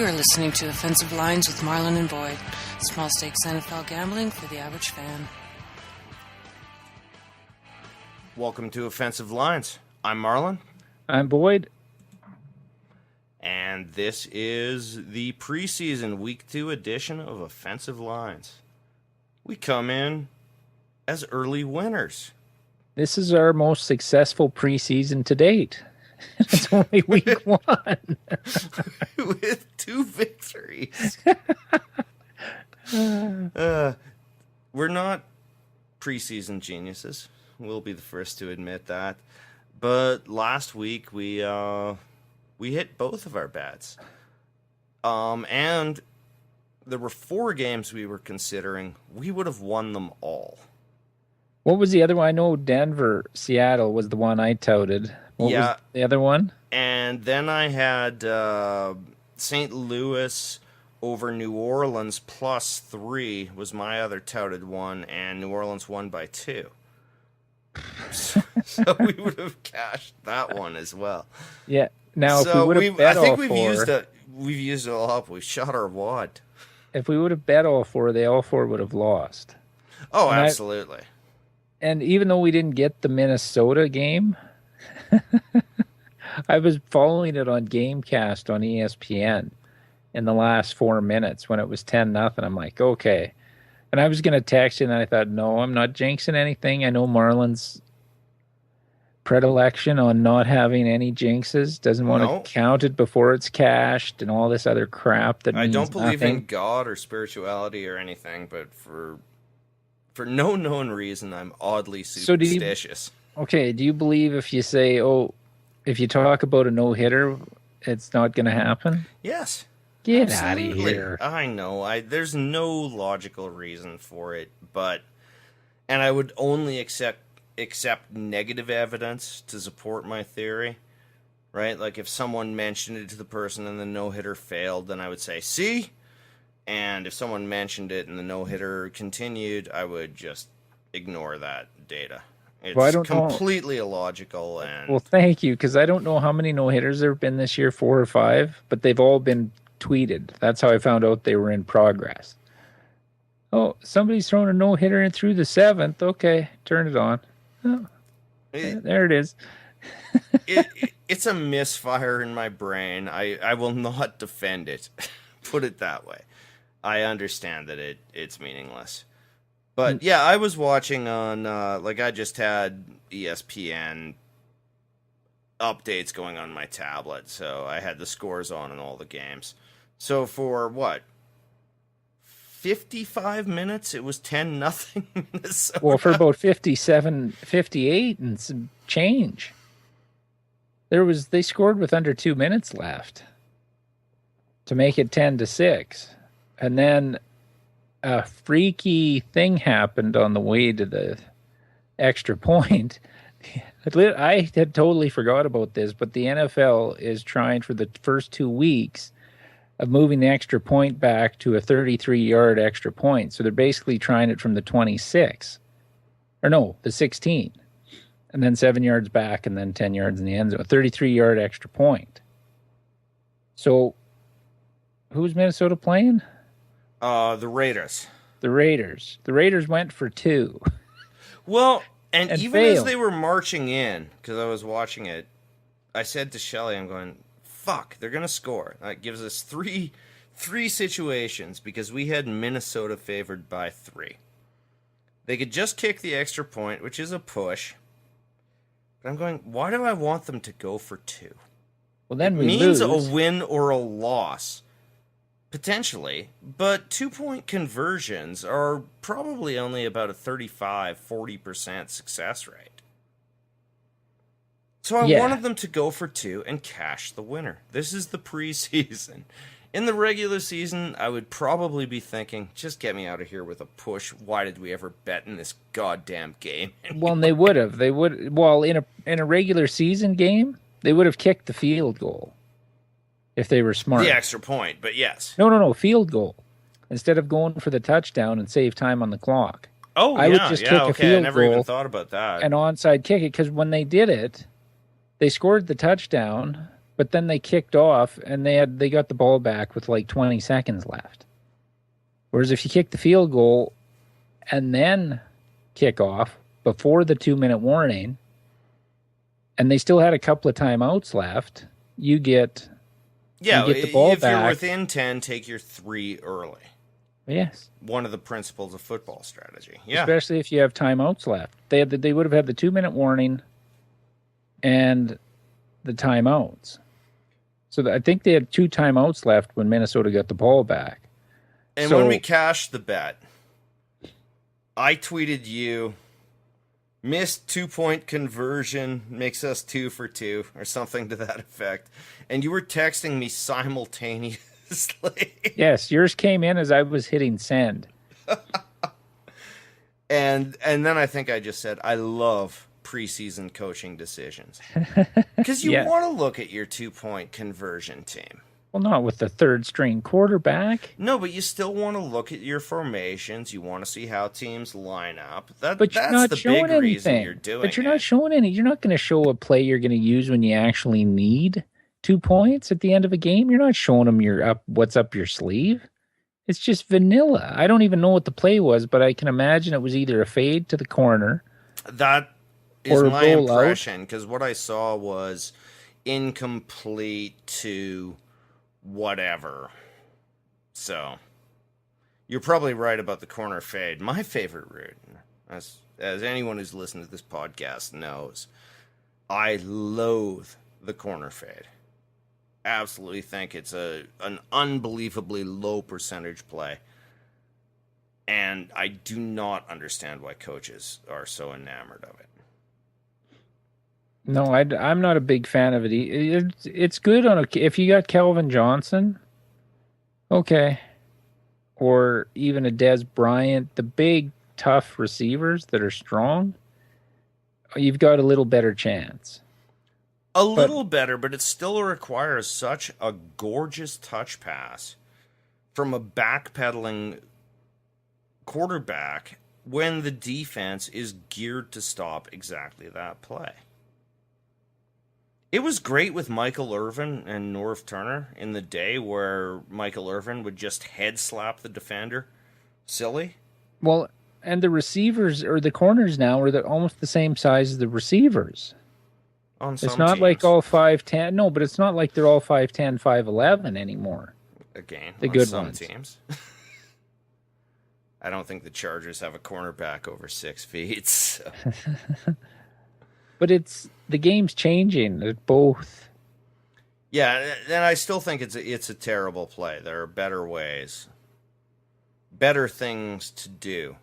You are listening to Offensive Lines with Marlon and Boyd. Small stakes NFL gambling for the average fan. Welcome to Offensive Lines. I'm Marlon. I'm Boyd. And this is the preseason Week 2 edition of Offensive Lines. We come in as early winners. This is our most successful preseason to date. It's only week one. With 2 victories. We're not preseason geniuses. We'll be the first to admit that. But last week we hit both of our bets. And there were 4 games we were considering. We would have won them all. What was the other one? I know Denver, Seattle was the one I touted. What was the other one? And then I had St. Louis over New Orleans +3 was my other touted one, and New Orleans won by 2. So we would have cashed that one as well. Yeah. Now, if we would have bet all 4, we've used it all up. We've shot our wad. If we would have bet all 4, they all 4 would have lost. Oh, and absolutely. And even though we didn't get the Minnesota game, I was following it on Gamecast on ESPN in the last 4 minutes when it was 10-0. I'm like, okay. And I was going to text you, and I thought, no, I'm not jinxing anything. I know Marlon's predilection on not having any jinxes, doesn't want to count it before it's cashed and all this other crap that I means don't believe nothing. in God or spirituality or anything, but for no known reason, I'm oddly superstitious. Do you believe if you say, if you talk about a no-hitter, it's not going to happen? Yes. Get absolutely. Out of here. I know. There's no logical reason for it, and I would only accept negative evidence to support my theory, right? Like if someone mentioned it to the person and the no-hitter failed, then I would say, see? And if someone mentioned it and the no-hitter continued, I would just ignore that data. It's completely illogical. Well, thank you, because I don't know how many no-hitters there have been this year, 4 or 5, but they've all been tweeted. That's how I found out they were in progress. Oh, somebody's thrown a no-hitter in through the 7th. Okay, turn it on. Oh, there it is. It's a misfire in my brain. I will not defend it. Put it that way. I understand that it's meaningless. But yeah, I was watching on, I just had ESPN updates going on my tablet, so I had the scores on in all the games. So for 55 minutes, it was 10-0 Minnesota. Well, for about 57, 58 and some change. They scored with under 2 minutes left to make it 10-6. And then a freaky thing happened on the way to the extra point. I had totally forgot about this, but the NFL is trying for the first 2 weeks of moving the extra point back to a 33-yard extra point. So they're basically trying it from the 26. Or no, the 16. And then 7 yards back and then 10 yards in the end zone. A 33-yard extra point. So who's Minnesota playing? The Raiders. The Raiders went for 2. Well, and even failed. as they were marching in, because I was watching it, I said to Shelly, I'm going, fuck, they're going to score. That gives us three situations because we had Minnesota favored by 3. They could just kick the extra point, which is a push. But I'm going, why do I want them to go for 2? Well, then it means a win or a loss. Potentially, but 2-point conversions are probably only about a 35-40% success rate. So I wanted them to go for 2 and cash the winner. This is the preseason. In the regular season, I would probably be thinking, just get me out of here with a push. Why did we ever bet in this goddamn game? Well, and they would have. Well, in a regular season game, they would have kicked the field goal. If they were smart. The extra point, but yes. No, field goal. Instead of going for the touchdown and save time on the clock. Oh, I would just kick a field I never goal even thought about that. And onside kick it, because when they did it, they scored the touchdown, but then they kicked off and they got the ball back with like 20 seconds left. Whereas if you kick the field goal and then kick off before the 2-minute warning, and they still had a couple of timeouts left, you get the ball if back. You're within 10, take your 3 early. Yes. One of the principles of football strategy. Yeah. Especially if you have timeouts left. They would have had the 2-minute warning and the timeouts. So I think they had 2 timeouts left when Minnesota got the ball back. And when we cashed the bet, I tweeted you, missed 2-point conversion, makes us 2 for 2, or something to that effect. And you were texting me simultaneously. Yes, yours came in as I was hitting send. And then I think I just said, I love preseason coaching decisions. Because you want to look at your 2-point conversion team. Well, not with the third-string quarterback. No, but you still want to look at your formations. You want to see how teams line up. But that's you're not the showing big reason anything. you're doing But you're it. not showing any. You're not going to show a play you're going to use when you actually need 2 points at the end of a game. You're not showing them what's up your sleeve. It's just vanilla. I don't even know what the play was, but I can imagine it was either a fade to the corner. That is or my roll impression, because what I saw was incomplete to whatever. So you're probably right about the corner fade. My favorite route, as anyone who's listened to this podcast knows, I loathe the corner fade. Absolutely think it's an unbelievably low percentage play. And I do not understand why coaches are so enamored of it. No, I'm not a big fan of it. It's good if you got Calvin Johnson, okay, or even a Des Bryant, the big, tough receivers that are strong, you've got a little better chance. A little better, but it still requires such a gorgeous touch pass from a backpedaling quarterback when the defense is geared to stop exactly that play. It was great with Michael Irvin and Norv Turner in the day where Michael Irvin would just head slap the defender. Silly. Well, and the receivers or the corners now are almost the same size as the receivers. It's not teams. like all 5'10". No, but it's not like they're all 5'10", 5'11" anymore. Again, the on good some ones. teams. I don't think the Chargers have a cornerback over 6 feet. So. But the game's changing at both. Yeah, and I still think it's a terrible play. There are better ways, better things to do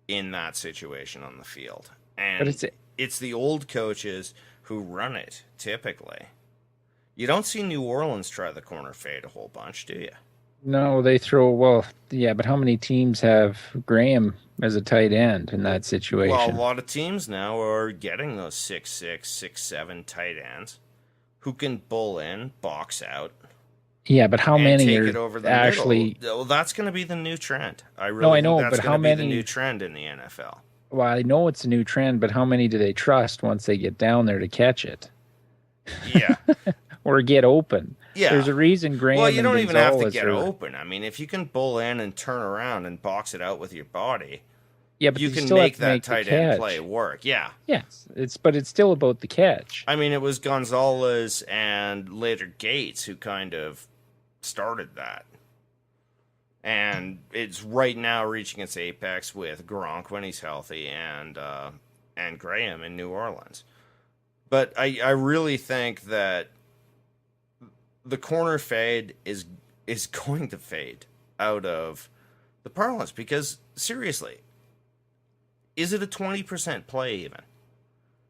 in that situation on the field. And But it's the old coaches who run it, typically. You don't see New Orleans try the corner fade a whole bunch, do you? No, but how many teams have Graham as a tight end in that situation? Well, a lot of teams now are getting those 6'6", 6'7" tight ends who can bull in, box out. Yeah, but how many take are it over the actually? middle. Well, that's going to be the new trend. I know, think that's but how going to be many? the new trend in the NFL. Well, I know it's a new trend, but how many do they trust once they get down there to catch it? Yeah. Or get open? Yeah. There's a reason Graham. Well, you don't even have to Gonzalez get are, open. I mean, if you can bull in and turn around and box it out with your body, yeah, but you can still have make to that tight end catch. play work. Yeah. Yes, it's still about the catch. I mean, it was Gonzalez and later Gates who kind of started that. And it's right now reaching its apex with Gronk when he's healthy and Graham in New Orleans. But I really think that the corner fade is going to fade out of the parlance because, seriously, is it a 20% play even?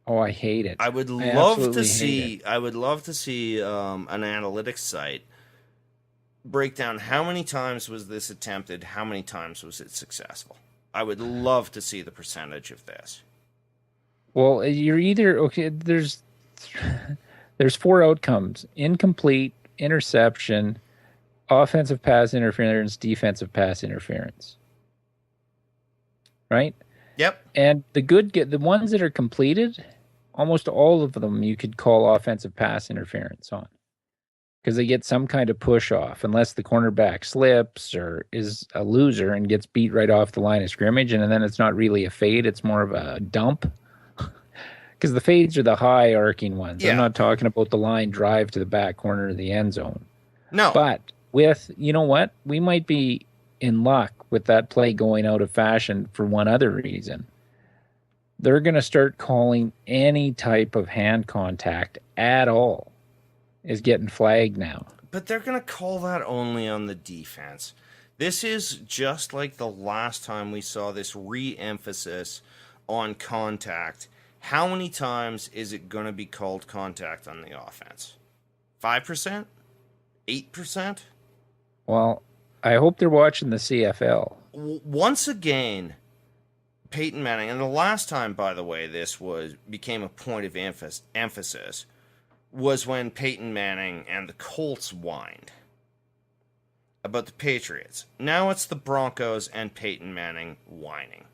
Oh, I hate it. I would love to see an analytics site break down how many times was this attempted, how many times was it successful. I would love to see the percentage of this. Well, you're either okay. There's 4 outcomes: incomplete, interception, offensive pass interference, defensive pass interference. Right? Yep. And the ones that are completed, almost all of them you could call offensive pass interference on. because they get some kind of push off, unless the cornerback slips or is a loser and gets beat right off the line of scrimmage, and then it's not really a fade, it's more of a dump. Because the fades are the high arcing ones. Yeah. I'm not talking about the line drive to the back corner of the end zone. No. But with, you know what? We might be in luck with that play going out of fashion for one other reason. They're going to start calling any type of hand contact at all is getting flagged now. But they're going to call that only on the defense. This is just like the last time we saw this re-emphasis on contact. How many times is it going to be called contact on the offense? 5%? 8%? Well, I hope they're watching the CFL. Once again, Peyton Manning, and the last time, by the way, this became a point of emphasis, was when Peyton Manning and the Colts whined about the Patriots. Now it's the Broncos and Peyton Manning whining.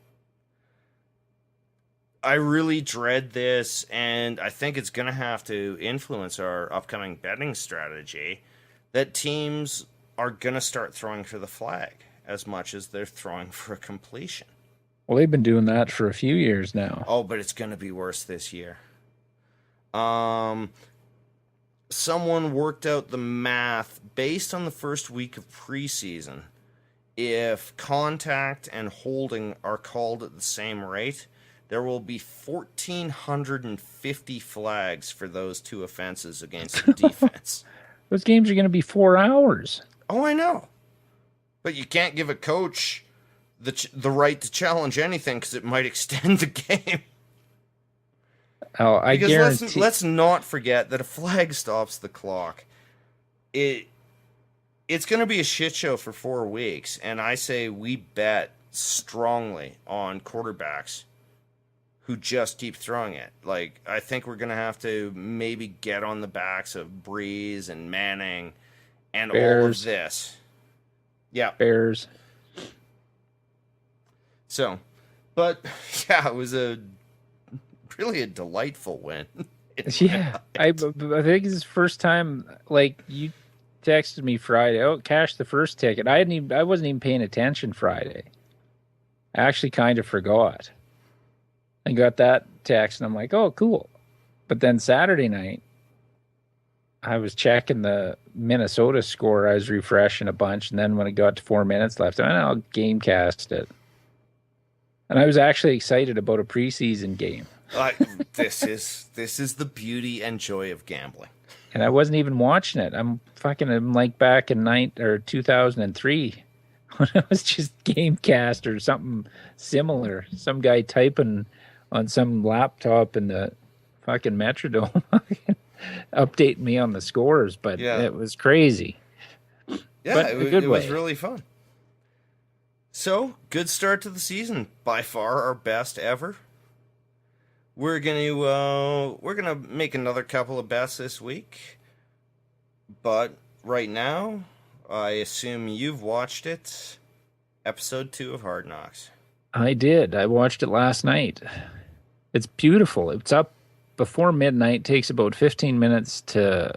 I really dread this, and I think it's going to have to influence our upcoming betting strategy, that teams are going to start throwing for the flag as much as they're throwing for a completion. Well, they've been doing that for a few years now. Oh, but it's going to be worse this year. Someone worked out the math based on the first week of preseason. If contact and holding are called at the same rate, there will be 1,450 flags for those two offenses against the defense. Those games are going to be 4 hours. Oh, I know. But you can't give a coach the right to challenge anything because it might extend the game. Oh, I guarantee. Let's not forget that a flag stops the clock. It's going to be a shit show for 4 weeks, and I say we bet strongly on quarterbacks who just keep throwing it. Like, I think we're going to have to maybe get on the backs of Breeze and Manning and Bears. all of this. Yeah. Bears. So, but, yeah, it was really a delightful win. Yeah. I think it's the first time, like, you texted me Friday, oh, cash the first ticket. I wasn't even paying attention Friday. I actually kind of forgot. I got that text, and I'm like, oh, cool. But then Saturday night, I was checking the Minnesota score. I was refreshing a bunch, and then when it got to 4 minutes left, I'll gamecast it. And I was actually excited about a preseason game. This is the beauty and joy of gambling. And I wasn't even watching it. I'm like back in 2003 when it was just Gamecast or something similar. Some guy typing on some laptop in the fucking Metrodome updating me on the scores, but It was crazy. Yeah, it was really fun. So, good start to the season. By far our best ever. We're gonna make another couple of bets this week. But right now, I assume you've watched it. Episode 2 of Hard Knocks. I did. I watched it last night. It's beautiful. It's up before midnight. Takes about 15 minutes to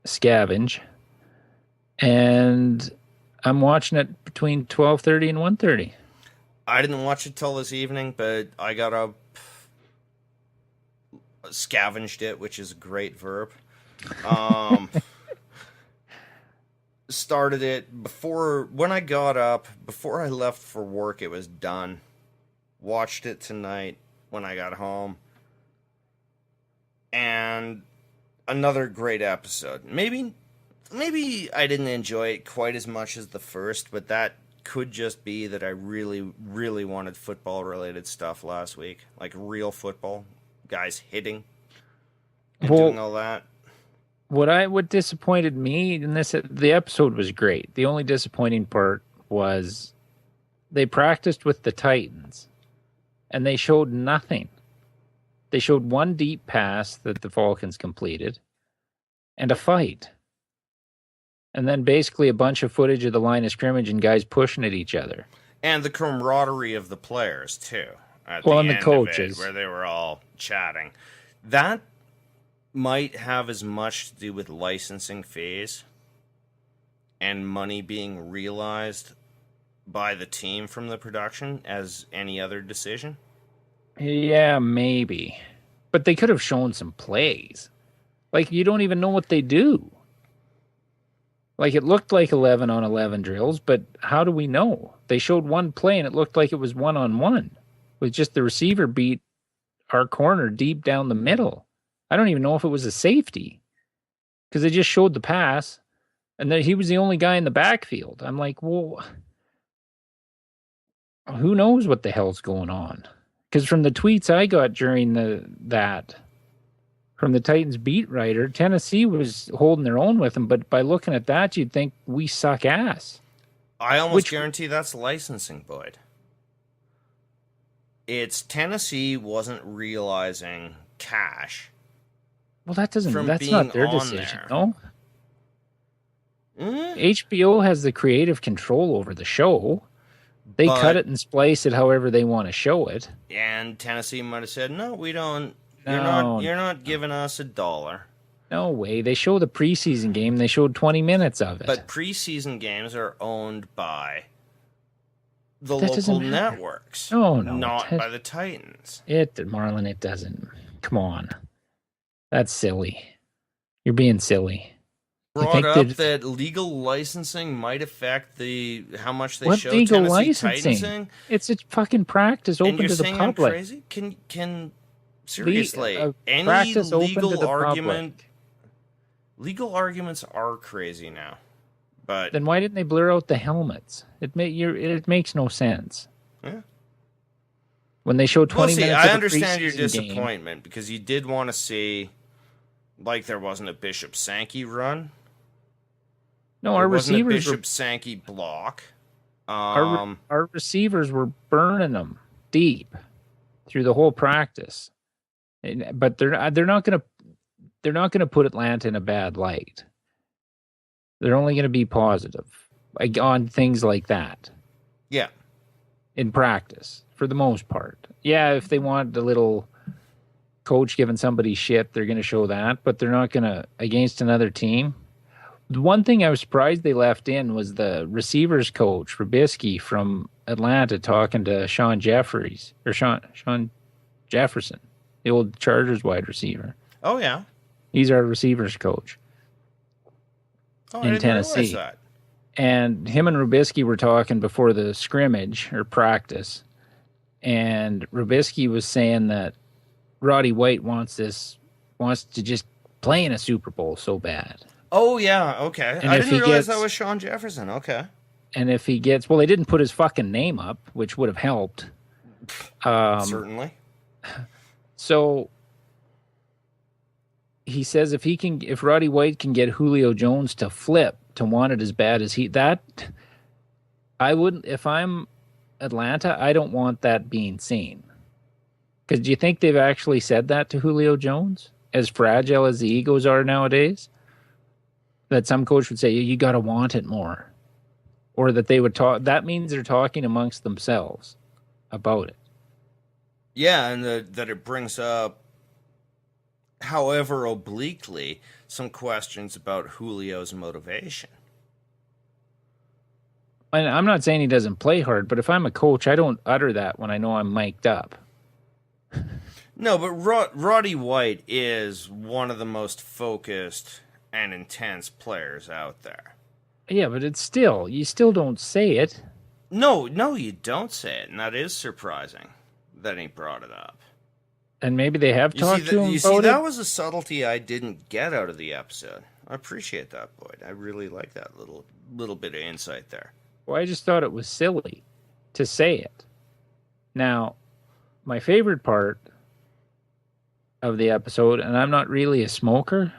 scavenge. And I'm watching it between 12:30 and 1:30. I didn't watch it till this evening, but I got up, scavenged it, which is a great verb. Started it when I got up, before I left for work, it was done. Watched it tonight when I got home. And another great episode. Maybe I didn't enjoy it quite as much as the first, but that could just be that I really, really wanted football-related stuff last week. Like real football. Guys hitting and doing all that. What disappointed me in this, the episode was great. The only disappointing part was they practiced with the Titans and they showed nothing. They showed one deep pass that the Falcons completed and a fight. And then basically a bunch of footage of the line of scrimmage and guys pushing at each other. And the camaraderie of the players, too. And the coaches. Where they were all chatting. That might have as much to do with licensing fees and money being realized by the team from the production as any other decision? Yeah, maybe. But they could have shown some plays. Like, you don't even know what they do. Like, it looked like 11 on 11 drills, but how do we know? They showed one play and it looked like it was 1-on-1 with just the receiver beat our corner deep down the middle. I don't even know if it was a safety because they just showed the pass and then he was the only guy in the backfield. I'm like, well, who knows what the hell's going on? Because from the tweets I got during that from the Titans beat writer, Tennessee was holding their own with them, but by looking at that, you'd think we suck ass. I almost guarantee that's licensing, Boyd. It's Tennessee wasn't realizing cash. Well, that's not their decision, there. no? HBO has the creative control over the show. They cut it and splice it however they want to show it. And Tennessee might have said, no, we don't. No, you're not giving us $1. No way. They show the preseason game. They showed 20 minutes of it. But preseason games are owned by the local networks. No, not by the Titans. Marlon, it doesn't. Come on. That's silly. You're being silly. Brought up that legal licensing might affect how much they show Tennessee Titansing. It's fucking practice open to the public. I'm crazy? Can seriously, any legal argument? Legal arguments are crazy now. But then why didn't they blur out the helmets? It makes no sense. Yeah. When they showed 20 minutes, I understand your disappointment because you did want to see, like, there wasn't a Bishop Sankey run. No, our receivers Bishop Sankey block. Our receivers were burning them deep through the whole practice, but they're not going to put Atlanta in a bad light. They're only going to be positive on things like that. Yeah, in practice for the most part. Yeah, if they want a little coach giving somebody shit, they're going to show that, but they're not going to against another team. The one thing I was surprised they left in was the receivers coach, Trubisky from Atlanta, talking to Sean Jefferson, the old Chargers wide receiver. Oh, yeah. He's our receivers coach in Tennessee. That. And him and Trubisky were talking before the scrimmage or practice. And Trubisky was saying that Roddy White wants to just play in a Super Bowl so bad. Oh, yeah, okay. I didn't realize that was Sean Jefferson, okay. And if he gets... Well, they didn't put his fucking name up, which would have helped. Certainly. So, he says if Roddy White can get Julio Jones to flip, to want it as bad as I wouldn't... If I'm Atlanta, I don't want that being seen. Because do you think they've actually said that to Julio Jones? As fragile as the egos are nowadays? That some coach would say, you got to want it more. Or that they would talk, that means they're talking amongst themselves about it. Yeah, and that it brings up, however obliquely, some questions about Julio's motivation. And I'm not saying he doesn't play hard, but if I'm a coach, I don't utter that when I know I'm mic'd up. No, but Roddy White is one of the most focused and intense players out there. Yeah, but you still don't say it. No, you don't say it, and that is surprising that he brought it up. And maybe they have talked to him you about see, it. that was a subtlety I didn't get out of the episode. I appreciate that, Boyd. I really like that little bit of insight there. Well, I just thought it was silly to say it. Now, my favorite part of the episode, and I'm not really a smoker,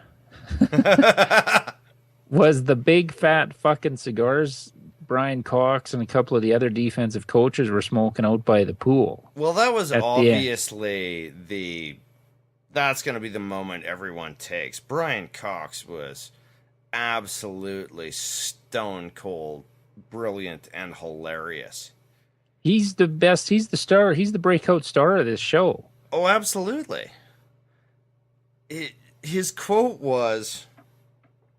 was the big fat fucking cigars Brian Cox and a couple of the other defensive coaches were smoking out by the pool. Well, that was obviously that's going to be the moment everyone takes. Brian Cox was absolutely stone cold, brilliant, and hilarious. He's the best. He's the star. He's the breakout star of this show. Oh, absolutely. his quote was,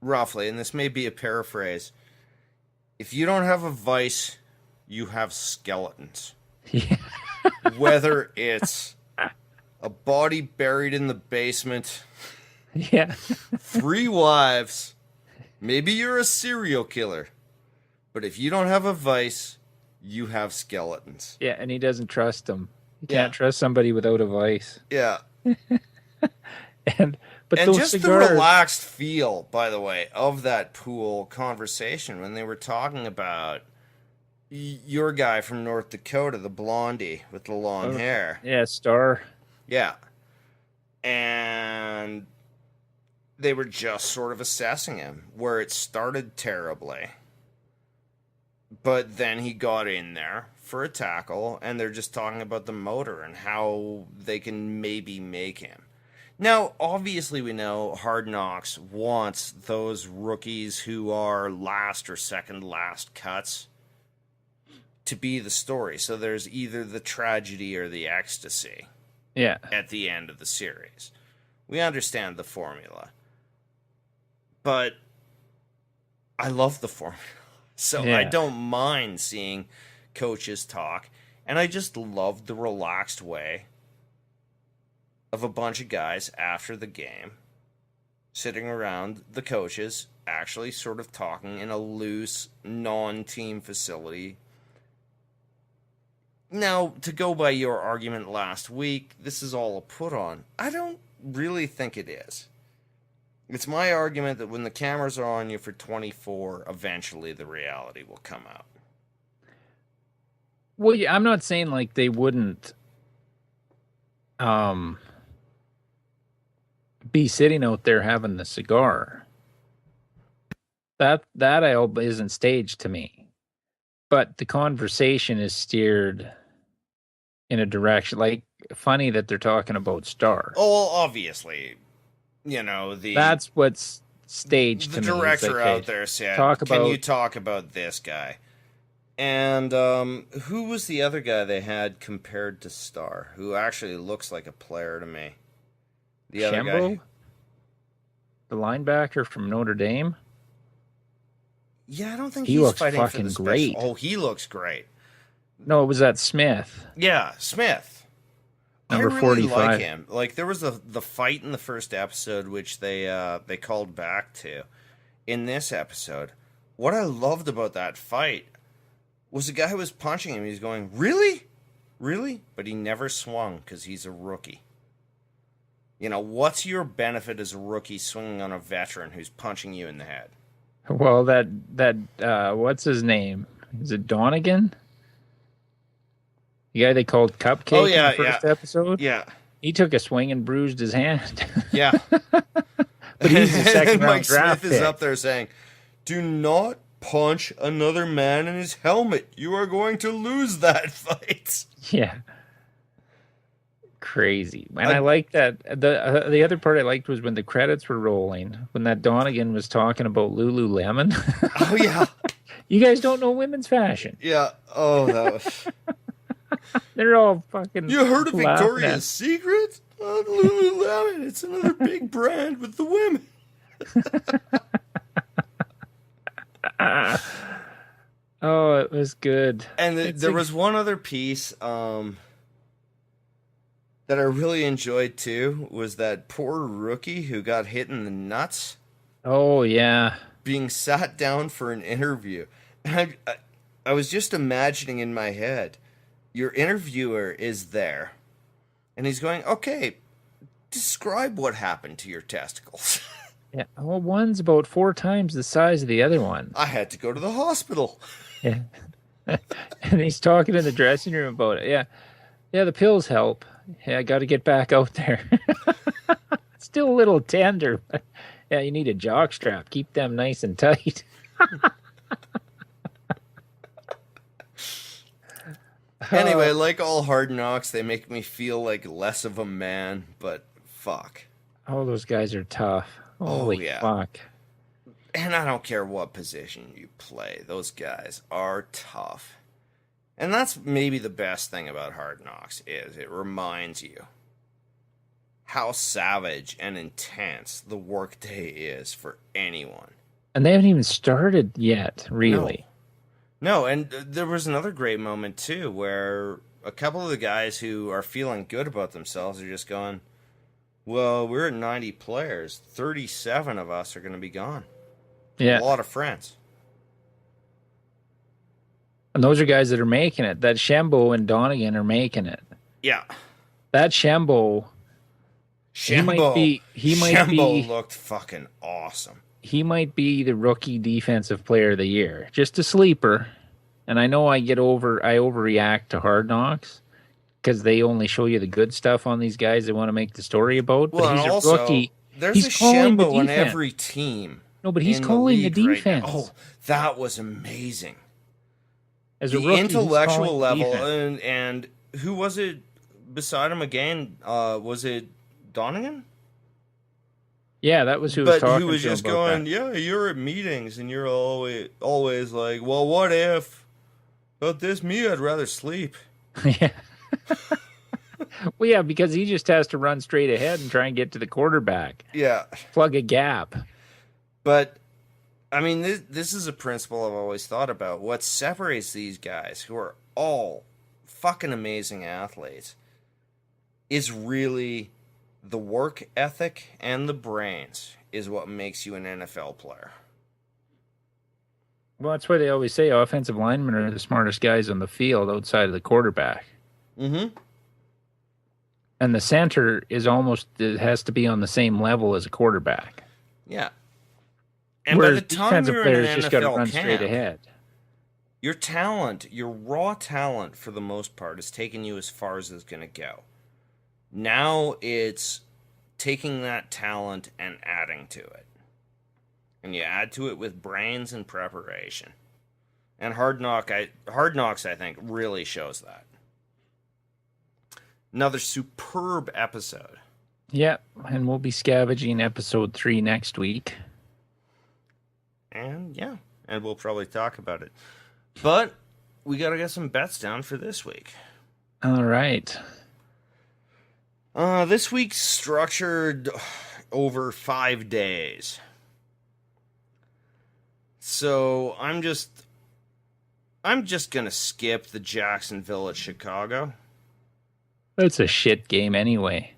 roughly, and this may be a paraphrase, if you don't have a vice, you have skeletons. Yeah. Whether it's a body buried in the basement, Yeah. 3 wives, maybe you're a serial killer, but if you don't have a vice, you have skeletons. Yeah, and he doesn't trust them. You can't trust somebody without a vice. Yeah. And those just cigars, the relaxed feel, by the way, of that pool conversation when they were talking about your guy from North Dakota, the blondie with the long hair. Yeah, Star. Yeah. And they were just sort of assessing him, where it started terribly. But then he got in there for a tackle, and they're just talking about the motor and how they can maybe make him. Now, obviously we know Hard Knocks wants those rookies who are last or second last cuts to be the story. So there's either the tragedy or the ecstasy at the end of the series. We understand the formula. But I love the formula. So I don't mind seeing coaches talk. And I just love the relaxed way of a bunch of guys after the game sitting around the coaches actually sort of talking in a loose, non-team facility. Now, to go by your argument last week, this is all a put-on. I don't really think it is. It's my argument that when the cameras are on you for 24, eventually the reality will come out. Well, yeah, I'm not saying like they wouldn't be sitting out there having the cigar. That I hope isn't staged to me. But the conversation is steered in a direction, like, funny that they're talking about Star. Oh, well, obviously, you know, that's what's staged to me. The director like, out there said, can you talk about this guy? And who was the other guy they had compared to Star, who actually looks like a player to me? The other guy, the linebacker from Notre Dame. Yeah, I don't think he he's looks fighting fucking for the special. great. Oh, he looks great. No, it was that Smith. Yeah, Smith. Number I really 45. like him. Like, there was the fight in the first episode, which they called back to. In this episode, what I loved about that fight was the guy who was punching him. He's going, really? Really? But he never swung because he's a rookie. You know, what's your benefit as a rookie swinging on a veteran who's punching you in the head? Well, that what's his name? Is it Donegan? The guy they called Cupcake in the first episode? Yeah. He took a swing and bruised his hand. Yeah. But he's the second round Mike draft Smith is pick. up there saying, do not punch another man in his helmet. You are going to lose that fight. Yeah. Crazy. And I like that. The other part I liked was when the credits were rolling, when that Donegan was talking about Lululemon. Oh, yeah. You guys don't know women's fashion. Yeah. Oh, that was... They're all fucking... You heard of Victoria's Secret? Lululemon. It's another big brand with the women. Oh, it was good. And there was one other piece that I really enjoyed too, was that poor rookie who got hit in the nuts. Oh, yeah. Being sat down for an interview. And I was just imagining in my head, your interviewer is there, and he's going, okay, describe what happened to your testicles. Yeah. Well, one's about 4 times the size of the other one. I had to go to the hospital. Yeah. And he's talking in the dressing room about it. Yeah. Yeah, the pills help. Yeah, I got to get back out there. Still a little tender, but yeah, you need a jock strap. Keep them nice and tight. Anyway, like all Hard Knocks, they make me feel like less of a man, but fuck. Oh, those guys are tough. Holy fuck. And I don't care what position you play. Those guys are tough. And that's maybe the best thing about Hard Knocks is it reminds you how savage and intense the workday is for anyone. And they haven't even started yet, really. No, and there was another great moment, too, where a couple of the guys who are feeling good about themselves are just going, well, we're at 90 players. 37 of us are going to be gone. Yeah. A lot of friends. And those are guys that are making it. That Shambo and Donegan are making it. Yeah. That Shambo looked fucking awesome. He might be the rookie defensive player of the year. Just a sleeper. And I know I overreact to Hard Knocks because they only show you the good stuff on these guys they want to make the story about. Well, but he's also, a rookie. There's he's a calling Shambo the on defense. every team. No, but he's calling the defense. Right, oh, that was amazing. As the a rookie, intellectual level, and who was it beside him again? Was it Donegan? Yeah, that was who was talking to him. But he was just going, that. Yeah, you're at meetings, and you're always like, well, what if? But this me, I'd rather sleep. Yeah. Well, yeah, because he just has to run straight ahead and try and get to the quarterback. Yeah. Plug a gap. But, I mean, this is a principle I've always thought about. What separates these guys, who are all fucking amazing athletes, is really the work ethic and the brains is what makes you an NFL player. Well, that's why they always say offensive linemen are the smartest guys on the field outside of the quarterback. Mm-hmm. And the center it has to be on the same level as a quarterback. Yeah. And whereas by the time defensive you're players in an just got to NFL run camp, straight ahead. Your talent, your raw talent for the most part, is taking you as far as it's going to go. Now it's taking that talent and adding to it. And you add to it with brains and preparation. And Hard Knocks, I think, really shows that. Another superb episode. Yeah, and we'll be scavenging episode 3 next week. And we'll probably talk about it. But we got to get some bets down for this week. All right. This week's structured over 5 days. So I'm just gonna skip the Jacksonville at Chicago. That's a shit game anyway.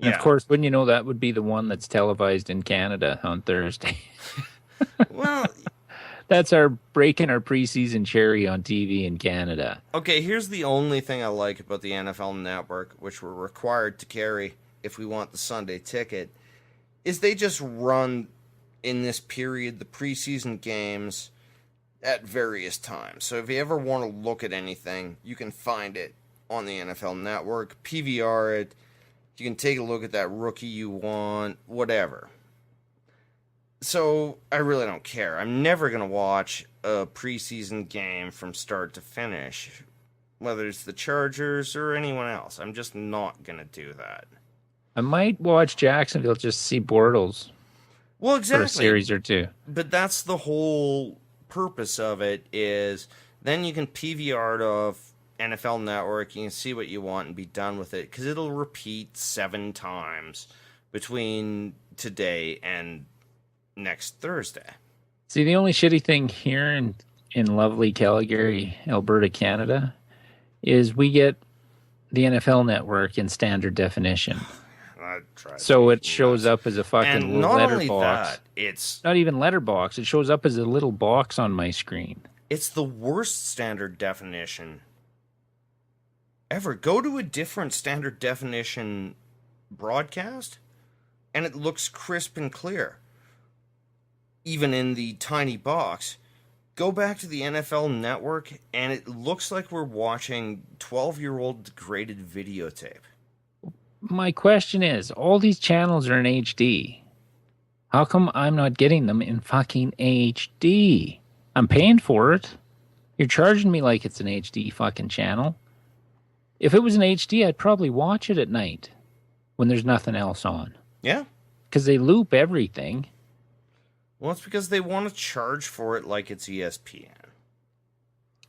And Yeah. of course, wouldn't you know that would be the one that's televised in Canada on Thursday. Well, That's our breaking our preseason cherry on TV in Canada. okay, here's the only thing I like about the NFL Network, which we're required to carry if we want the Sunday ticket, is they just run in this period the preseason games at various times. So if you ever want to look at anything, you can find it on the NFL Network, PVR it. You can take a look at that rookie you want, whatever. So I really don't care. I'm never going to watch a preseason game from start to finish, whether it's the Chargers or anyone else. I'm just not going to do that. I might watch Jacksonville just to see Bortles Well, for exactly. a series or two. But that's the whole purpose of it, is then you can PVR it off NFL Network, you can see what you want and be done with it, because it'll repeat 7 times between today and next Thursday. See, the only shitty thing here in lovely Calgary, Alberta, Canada, is we get the NFL Network in standard definition. So it shows up as a fucking and little not only letterbox. that, it's Not even letterbox. It shows up as a little box on my screen. it's the worst standard definition ever. Go to a different standard definition broadcast, and it looks crisp and clear. Even in the tiny box. Go back to the NFL Network, and it looks like we're watching 12-year-old degraded videotape. My question is, all these channels are in HD. How come I'm not getting them in fucking HD? I'm paying for it. You're charging me like it's an HD fucking channel. If it was an HD, I'd probably watch it at night when there's nothing else on. Yeah. Because they loop everything. Well, it's because they want to charge for it like it's ESPN.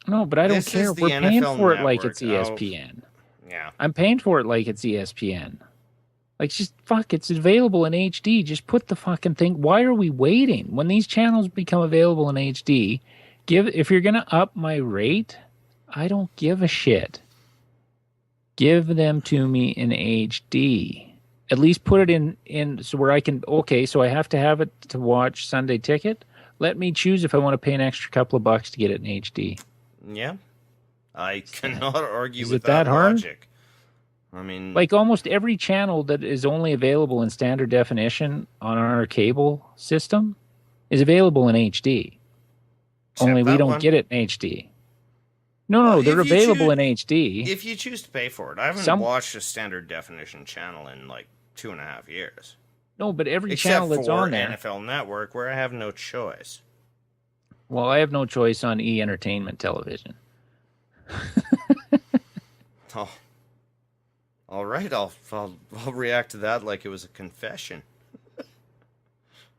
No, but I don't This care. is the We're paying NFL for it like Network. it's ESPN. Yeah. I'm paying for it like it's ESPN. Like, just fuck, it's available in HD. Just put the fucking thing. Why are we waiting? When these channels become available in HD, if you're gonna up my rate, I don't give a shit. Give them to me in HD. At least put it in so where I can. Okay, so I have to have it to watch Sunday Ticket. Let me choose if I want to pay an extra couple of bucks to get it in HD. Yeah, I cannot argue Is with it that hard? logic. I mean, like almost every channel that is only available in standard definition on our cable system is available in HD. Only we don't get it in HD. No, they're available in HD. If you choose to pay for it. I haven't watched a standard definition channel in like 2.5 years. No, but every channel that's on there. Except for NFL Network, where I have no choice. Well, I have no choice on E-Entertainment television. Oh. All right, I'll react to that like it was a confession.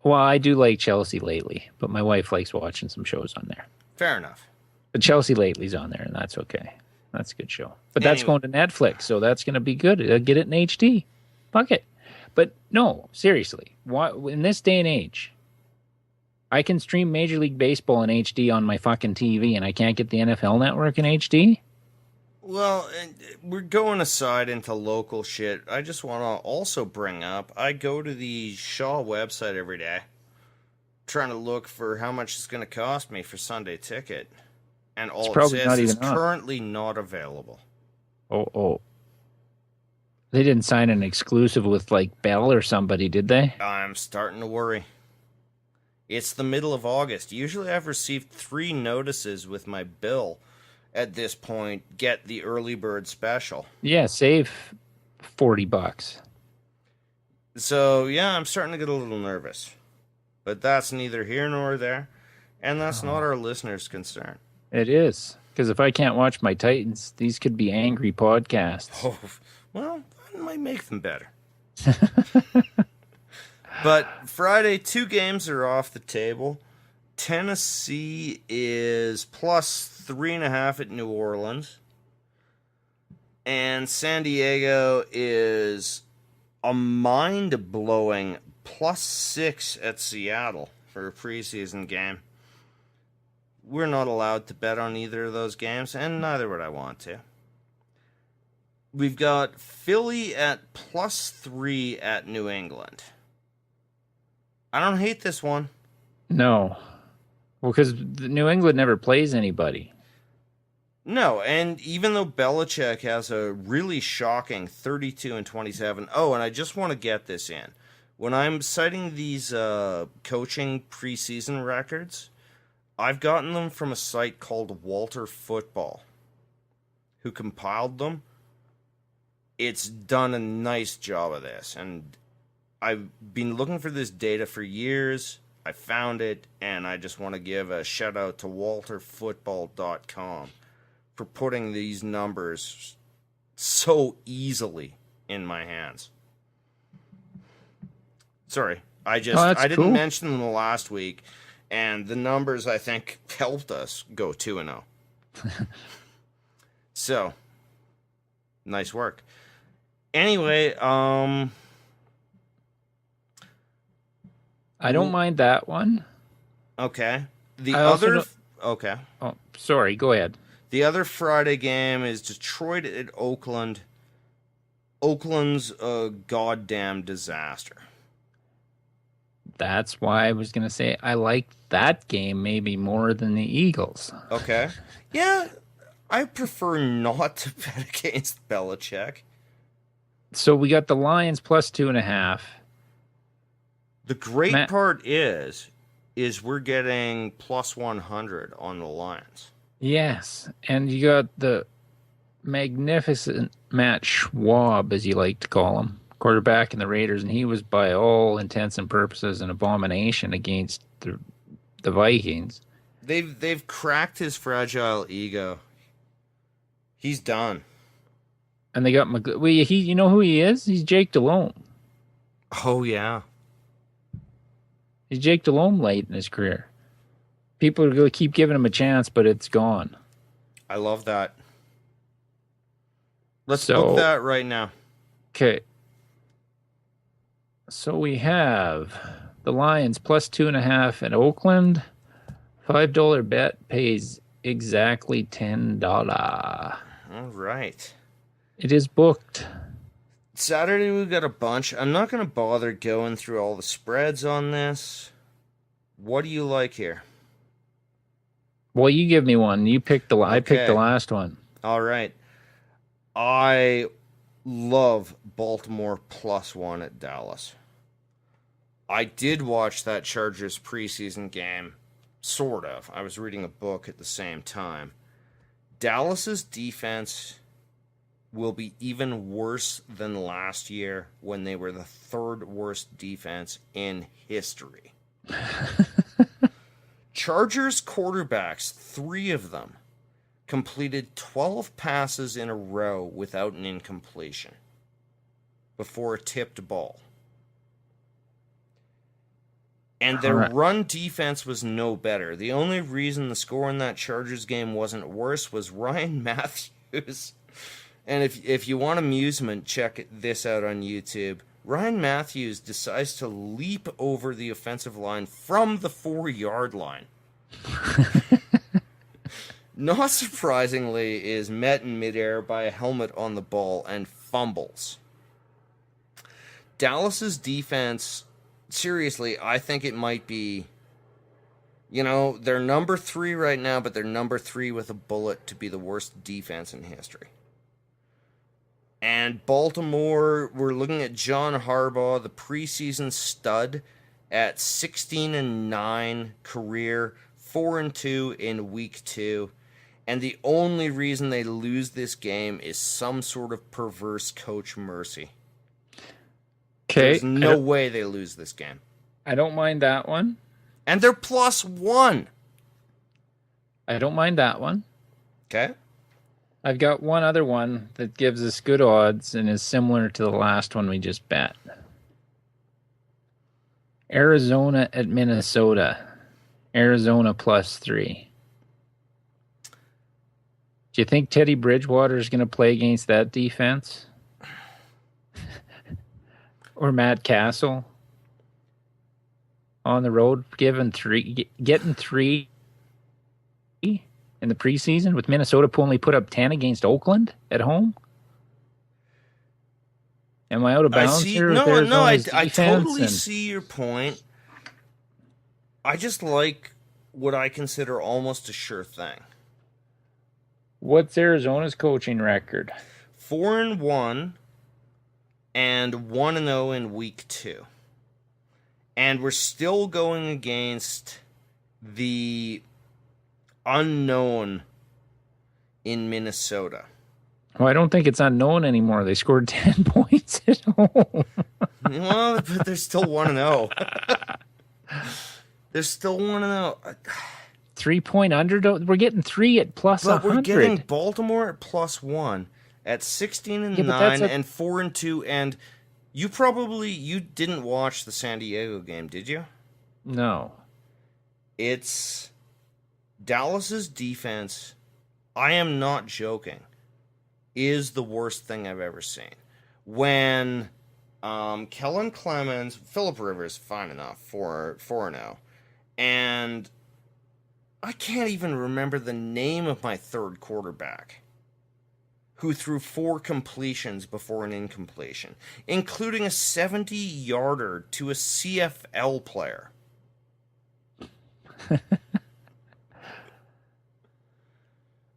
Well, I do like Chelsea Lately, but my wife likes watching some shows on there. Fair enough. But Chelsea Lately's on there, and that's okay. That's a good show. But that's going to Netflix, so that's going to be good. I'll get it in HD. Fuck it. But no, seriously, why, in this day and age, I can stream Major League Baseball in HD on my fucking TV, and I can't get the NFL Network in HD? Well, we're going aside into local shit. I just want to also bring up, I go to the Shaw website every day, trying to look for how much it's going to cost me for Sunday Ticket. And all it says is currently not available. Oh. They didn't sign an exclusive with, like, Bell or somebody, did they? I'm starting to worry. It's the middle of August. Usually I've received 3 notices with my bill. At this point, get the early bird special. Yeah, save $40. So, yeah, I'm starting to get a little nervous. But that's neither here nor there. And that's not our listeners' concern. It is. Because if I can't watch my Titans, these could be angry podcasts. Oh, well, that might make them better. But Friday, 2 games are off the table. Tennessee is plus 3.5 at New Orleans. And San Diego is a mind-blowing plus 6 at Seattle for a preseason game. We're not allowed to bet on either of those games, and neither would I want to. We've got Philly at plus 3 at New England. I don't hate this one. No. Well, because New England never plays anybody. No, and even though Belichick has a really shocking 32-27. Oh, and I just want to get this in. When I'm citing these coaching preseason records, I've gotten them from a site called Walter Football, who compiled them. It's done a nice job of this, and I've been looking for this data for years. I found it, and I just want to give a shout out to walterfootball.com for putting these numbers so easily in my hands. Sorry, I didn't mention them last week, and the numbers I think helped us go 2-0. So, nice work. Anyway, I don't mind that one. Okay. Okay. Oh, sorry. Go ahead. The other Friday game is Detroit at Oakland. Oakland's a goddamn disaster. That's why I was going to say I like that game maybe more than the Eagles. Okay. Yeah, I prefer not to bet against Belichick. So we got the Lions plus 2.5. The great part is we're getting plus 100 on the Lions. Yes, and you got the magnificent Matt Schwab, as you like to call him, quarterback in the Raiders, and he was by all intents and purposes an abomination against the Vikings. They've cracked his fragile ego. He's done. And they got you know who he is? He's Jake Delhomme. Oh yeah. He's Jake Delhomme late in his career. People are going to keep giving him a chance, but it's gone. I love that. Let's book that right now. Okay. So we have the Lions plus 2.5 at Oakland. $5 bet pays exactly $10. All right. It is booked. Saturday we've got a bunch. I'm not going to bother going through all the spreads on this. What do you like here? Well, you give me one. You picked I picked the Okay. last one. All right. I love Baltimore +1 at Dallas. I did watch that Chargers preseason game, sort of. I was reading a book at the same time. Dallas's defense will be even worse than last year when they were the third worst defense in history. Chargers quarterbacks, 3 of them, completed 12 passes in a row without an incompletion before a tipped ball. And their run defense was no better. The only reason the score in that Chargers game wasn't worse was Ryan Matthews. And if you want amusement, check this out on YouTube. Ryan Matthews decides to leap over the offensive line from the 4-yard line. Not surprisingly, is met in midair by a helmet on the ball and fumbles. Dallas's defense, seriously, I think it might be, they're number 3 right now, but they're number 3 with a bullet to be the worst defense in history. And Baltimore, we're looking at John Harbaugh, the preseason stud, at 16-9 career, 4-2 in week 2. And the only reason they lose this game is some sort of perverse coach mercy. Okay. There's no way they lose this game. I don't mind that one. And they're +1. I don't mind that one. Okay. I've got one other one that gives us good odds and is similar to the last one we just bet. Arizona at Minnesota. Arizona +3. Do you think Teddy Bridgewater is going to play against that defense? Or Matt Castle? On the road, getting 3 in the preseason with Minnesota only put up 10 against Oakland at home? Am I out of bounds here? I totally see your point. I just like what I consider almost a sure thing. What's Arizona's coaching record? 4-1 and 1-0 in week 2. And we're still going against the unknown in Minnesota. Well, I don't think it's unknown anymore. They scored 10 points at home. Well, but they're still 1-0. They're still 1-0. 3-point underdog. We're getting 3 at +100. But we're getting Baltimore at +1 at 16-9 and 4-2. And you didn't watch the San Diego game, did you? No. It's Dallas's defense. I am not joking. Is the worst thing I've ever seen. When Kellen Clemens, Phillip Rivers, fine enough, 4-0. And I can't even remember the name of my third quarterback who threw 4 completions before an incompletion, including a 70-yarder to a CFL player.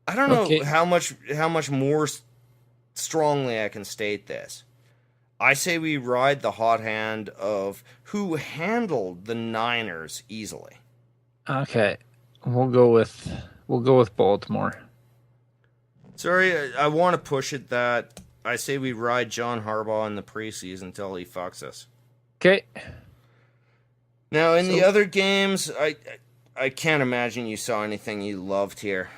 I don't know how much more strongly I can state this. I say we ride the hot hand of who handled the Niners easily. Okay, we'll go with Baltimore. Sorry, I want to push it that I say we ride John Harbaugh in the preseason until he fucks us. Okay. Now in the other games, I can't imagine you saw anything you loved here.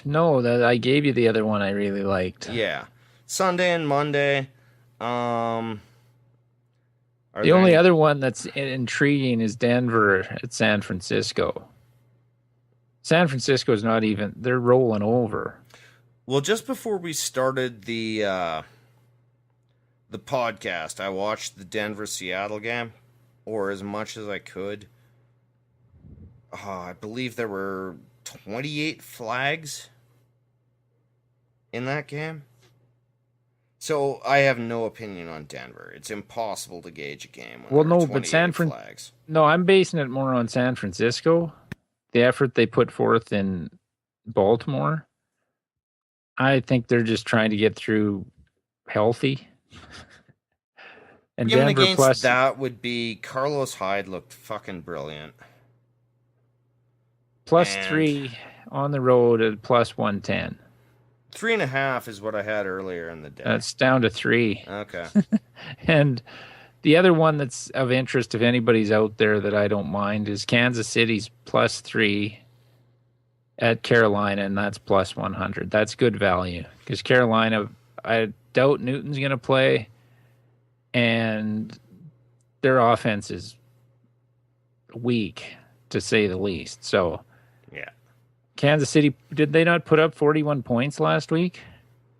No, that I gave you the other one I really liked. Yeah. Sunday and Monday. The only other one that's intriguing is Denver at San Francisco. San Francisco's not even, they're rolling over. Well, just before we started the the podcast, I watched the Denver-Seattle game, or as much as I could. I believe there were 28 flags in that game. So I have no opinion on Denver. It's impossible to gauge a game when there are 28 flags. No, I'm basing it more on San Francisco. The effort they put forth in Baltimore. I think they're just trying to get through healthy. And Even Denver against plus that would be Carlos Hyde looked fucking brilliant. +3 on the road at +110. 3.5 is what I had earlier in the day. That's down to 3. Okay. And the other one that's of interest, if anybody's out there that I don't mind, is Kansas City's +3 at Carolina, and that's +100. That's good value because Carolina, I doubt Newton's going to play, and their offense is weak, to say the least. So, yeah. Kansas City, did they not put up 41 points last week?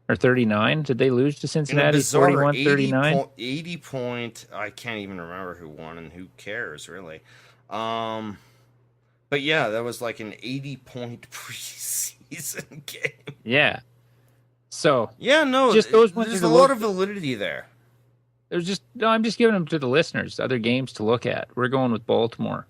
Or 39? Did they lose to Cincinnati 41-39? 80 point, I can't even remember who won, and who cares, really. But yeah, that was like an 80-point preseason game. Yeah. So, yeah, no, just those ones there's a lot of validity there. I'm just giving them to the listeners, other games to look at. We're going with Baltimore.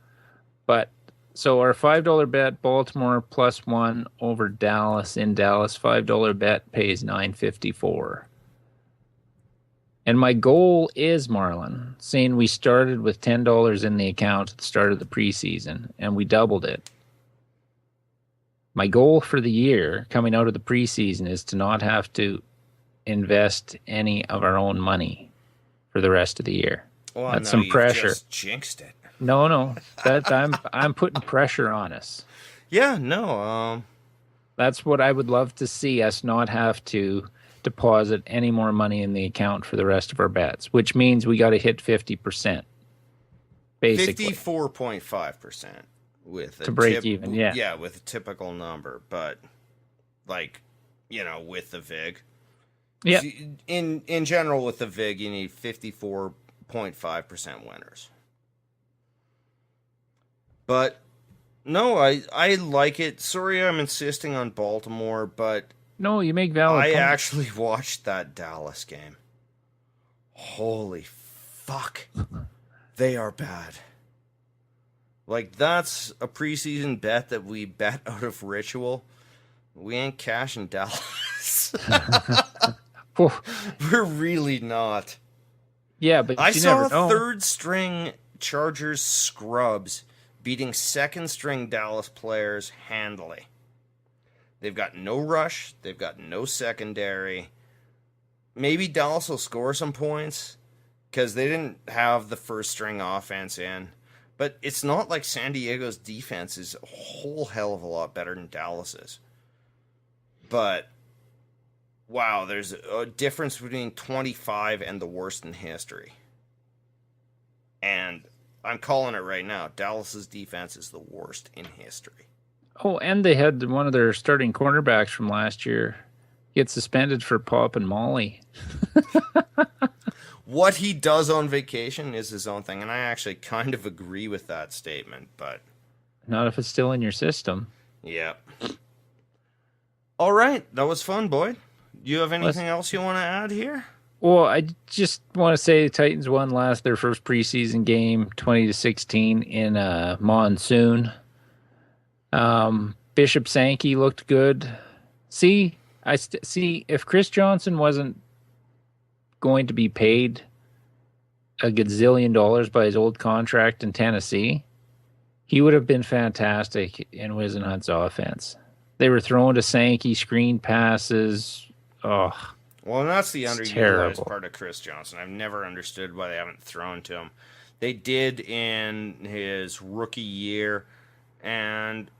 But so our $5 bet, Baltimore +1 over Dallas in Dallas, $5 bet pays $9.54. And my goal is, Marlon, seeing we started with $10 in the account at the start of the preseason, and we doubled it. My goal for the year coming out of the preseason is to not have to invest any of our own money for the rest of the year. Well, that's some pressure. Just jinxed it. No, that I'm putting pressure on us. Yeah, no. That's what I would love to see, us not have to deposit any more money in the account for the rest of our bets, which means we got to hit 50%, basically 54.5% with to break even. Yeah, with a typical number, but like, with the VIG. Yeah. In general, with the VIG, you need 54.5% winners. But no, I like it. Sorry, I'm insisting on Baltimore, but no, you make valid points. Actually watched that Dallas game. Holy fuck, they are bad. Like, that's a preseason bet that we bet out of ritual. We ain't cashing Dallas. We're really not. Yeah, but I you saw never know. Third string Chargers scrubs beating second string Dallas players handily. They've got no rush. They've got no secondary. Maybe Dallas will score some points because they didn't have the first string offense in. But it's not like San Diego's defense is a whole hell of a lot better than Dallas's. But, wow, there's a difference between 25 and the worst in history. And I'm calling it right now. Dallas's defense is the worst in history. Oh, and they had one of their starting cornerbacks from last year get suspended for Pop and Molly. What he does on vacation is his own thing, and I actually kind of agree with that statement, but not if it's still in your system. Yeah. All right, that was fun, Boyd. You have anything else you want to add here? Well, I just want to say the Titans won their first preseason game, 20-16 in a monsoon. Bishop Sankey looked good. See, if Chris Johnson wasn't going to be paid a gazillion dollars by his old contract in Tennessee, he would have been fantastic in Wisenhunt's offense. They were throwing to Sankey, screen passes. Oh, well, and that's the underutilized terrible part of Chris Johnson. I've never understood why they haven't thrown to him. They did in his rookie year, and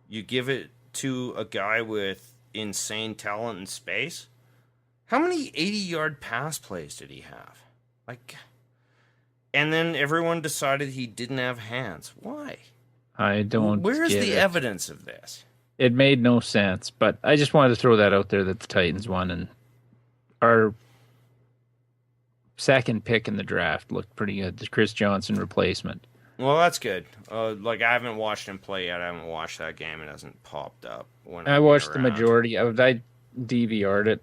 you give it to a guy with insane talent and space? How many 80-yard pass plays did he have? And then everyone decided he didn't have hands. Why? I don't. Where's the evidence of this? It made no sense, but I just wanted to throw that out there that the Titans won and are second pick in the draft looked pretty good. The Chris Johnson replacement. Well, that's good. I haven't watched him play yet. I haven't watched that game. It hasn't popped up. I watched the majority. I DVR'd it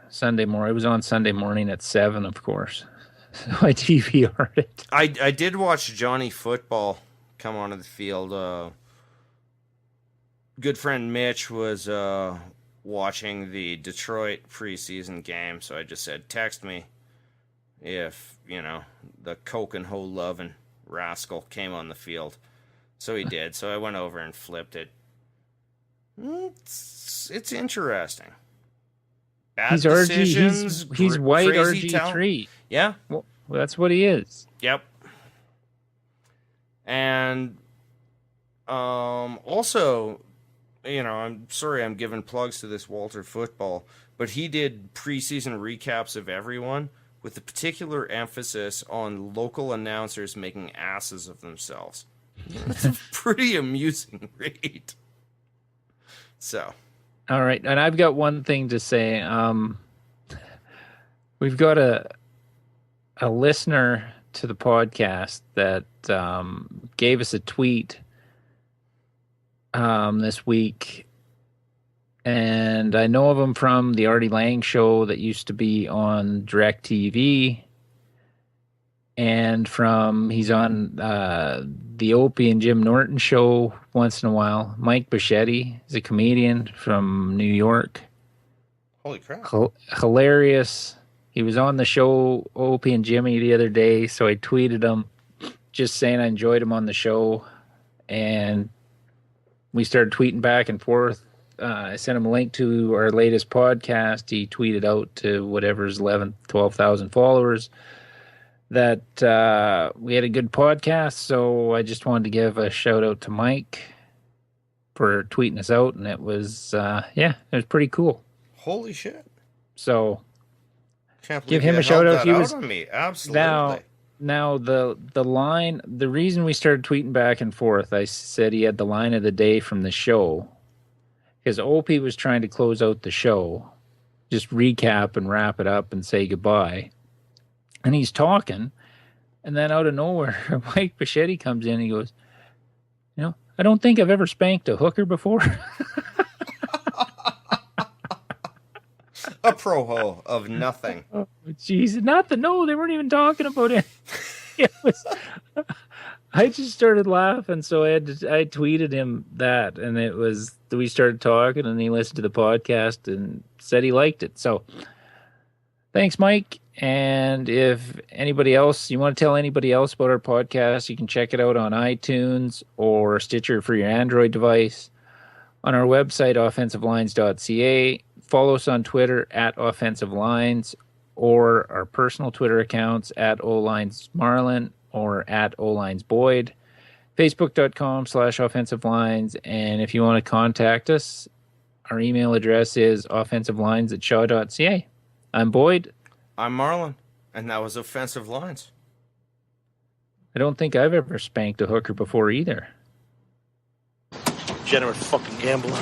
Sunday morning. It was on Sunday morning at 7, of course. So I DVR'd it. I did watch Johnny Football come onto the field. Good friend Mitch was watching the Detroit preseason game, so I just said, text me if, the coke and hoe loving rascal came on the field. So he did. So I went over and flipped it. It's interesting. Bad decisions. He's white RG3. Talent. Yeah. Well, that's what he is. Yep. And also, I'm sorry I'm giving plugs to this Walter Football, but he did preseason recaps of everyone with a particular emphasis on local announcers making asses of themselves. It's a pretty amusing read. So. All right, and I've got one thing to say. We've got a listener to the podcast that gave us a tweet this week, and I know of him from the Artie Lang show that used to be on DirecTV, and he's on the Opie and Jim Norton show once in a while. Mike Bichetti is a comedian from New York. Holy crap. Hilarious. He was on the show, Opie and Jimmy, the other day, so I tweeted him just saying I enjoyed him on the show, and we started tweeting back and forth. I sent him a link to our latest podcast. He tweeted out to whatever's 11,000, 12,000 followers that we had a good podcast, so I just wanted to give a shout out to Mike for tweeting us out, and it was, it was pretty cool. Holy shit. So give him a shout out. He was me. Absolutely. Now the line, the reason we started tweeting back and forth, I said he had the line of the day from the show, because Opie was trying to close out the show, just recap and wrap it up and say goodbye. And he's talking, and then out of nowhere, Mike Bichetti comes in and he goes, I don't think I've ever spanked a hooker before. A pro-ho of nothing. Oh, jeez. No, they weren't even talking about it. I just started laughing, so I tweeted him that, and we started talking, and he listened to the podcast and said he liked it. So thanks, Mike. And if anybody else, you want to tell anybody else about our podcast, you can check it out on iTunes or Stitcher for your Android device, on our website, offensivelines.ca. Follow us on Twitter at Offensive Lines, or our personal Twitter accounts at OLinesMarlon or at OLinesBoyd. Facebook.com/Offensive Lines. And if you want to contact us, our email address is offensivelines@shaw.ca. I'm Boyd. I'm Marlon, and that was Offensive Lines. I don't think I've ever spanked a hooker before either. Generous fucking gambler.